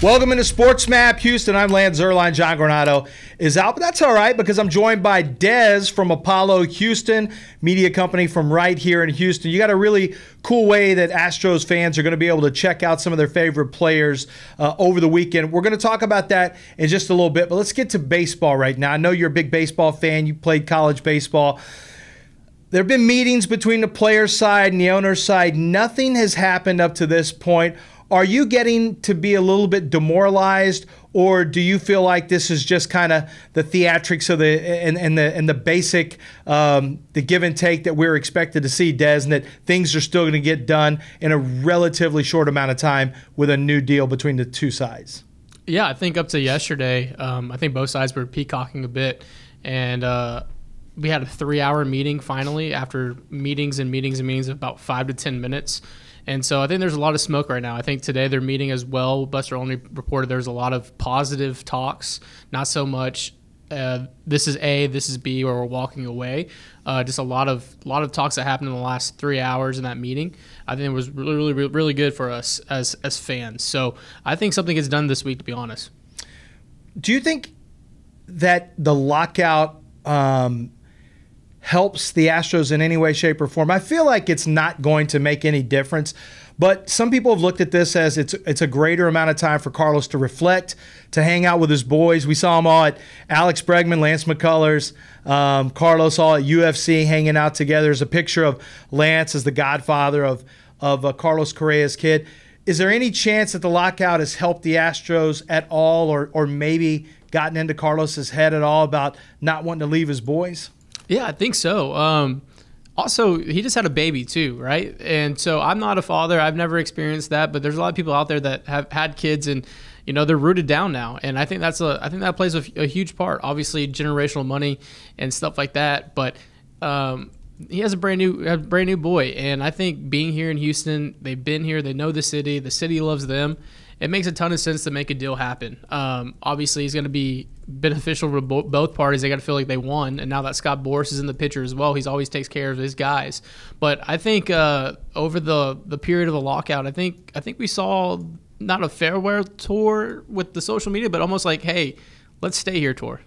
Welcome into Sports Map Houston. I'm Lance Zierlein. John Granado is out, but that's all right because I'm joined by Dez from Apollo Houston, media company from right here in Houston. You got a really cool way that Astros fans are going to be able to check out some of their favorite players over the weekend. We're going to talk about that in just a little bit, but let's get to baseball right now. I know you're a big baseball fan. You played college baseball. There have been meetings between the players' side and the owner's side. Nothing has happened up to this point. Are you getting to be a little bit demoralized, or do you feel like this is just kind of the theatrics of the basic the give and take that we're expected to see, Des, and that things are still going to get done in a relatively short amount of time with a new deal between the two sides? Yeah, I think up to yesterday, I think both sides were peacocking a bit, and we had a 3-hour meeting finally after meetings and meetings and meetings of about 5 to 10 minutes. And so I think there's a lot of smoke right now. I think today they're meeting as well. Buster Olney reported there's a lot of positive talks, not so much this is A, this is B, or we're walking away. Just a lot of talks that happened in the last 3 hours in that meeting. I think it was really good for us as fans. So I think something gets done this week, to be honest. Do you think that the lockout helps the Astros in any way, shape, or form? I feel like it's not going to make any difference, but some people have looked at this as it's a greater amount of time for Carlos to reflect, to hang out with his boys. We saw them all at Alex Bregman, Lance McCullers, Carlos all at UFC hanging out together. There's a picture of Lance as the godfather of Carlos Correa's kid. Is there any chance that the lockout has helped the Astros at all, or maybe gotten into Carlos's head at all about not wanting to leave his boys? Yeah, I think so. Also, he just had a baby too, right? And so I'm not a father. I've never experienced that, but there's a lot of people out there that have had kids, and they're rooted down now. And I think that plays a huge part. Obviously, generational money and stuff like that. But he has a brand new boy, and I think being here in Houston, they've been here, they know the city loves them. It makes a ton of sense to make a deal happen. Obviously, it's going to be beneficial for both parties. They got to feel like they won, and now that Scott Boras is in the picture as well, he's always takes care of his guys. But I think over the period of the lockout, I think we saw not a farewell tour with the social media, but almost like, hey, let's stay here tour.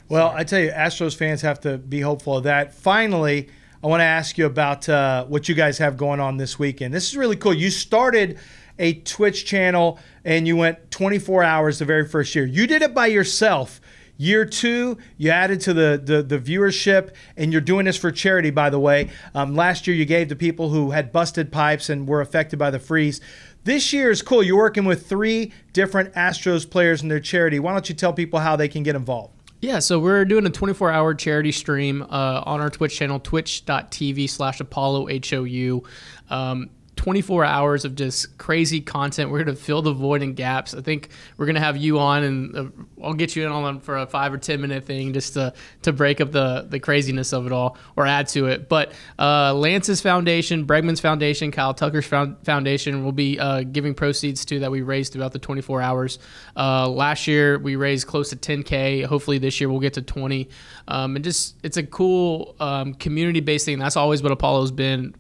Well, I tell you, Astros fans have to be hopeful of that. Finally, I want to ask you about what you guys have going on this weekend. This is really cool. You started a Twitch channel and you went 24 hours the very first year. You did it by yourself. Year 2, you added to the viewership, and you're doing this for charity, by the way. Last year, you gave to people who had busted pipes and were affected by the freeze. This year is cool. You're working with 3 different Astros players in their charity. Why don't you tell people how they can get involved? Yeah, so we're doing a 24-hour charity stream on our Twitch channel, twitch.tv/ApolloHOU. 24 hours of just crazy content. We're going to fill the void and gaps. I think we're going to have you on, and I'll get you in on for a 5 or 10 minute thing just to break up the craziness of it all or add to it. But Lance's foundation, Bregman's foundation, Kyle Tucker's foundation will be giving proceeds to that we raised throughout the 24 hours. Last year we raised close to $10K. Hopefully this year we'll get to 20. And just it's a cool community-based thing. That's always what Apollo's been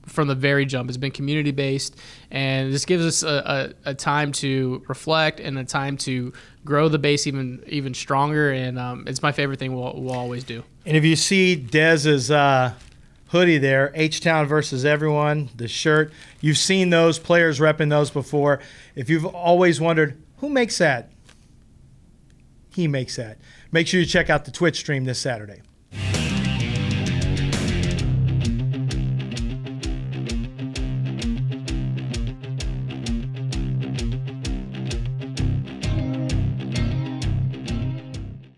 from the very jump. It's been community-based, and this gives us a time to reflect and a time to grow the base even stronger, and it's my favorite thing we'll always do. And if you see Dez's hoodie there, H-Town versus everyone, the shirt, you've seen those players repping those before. If you've always wondered, who makes that? He makes that. Make sure you check out the Twitch stream this Saturday.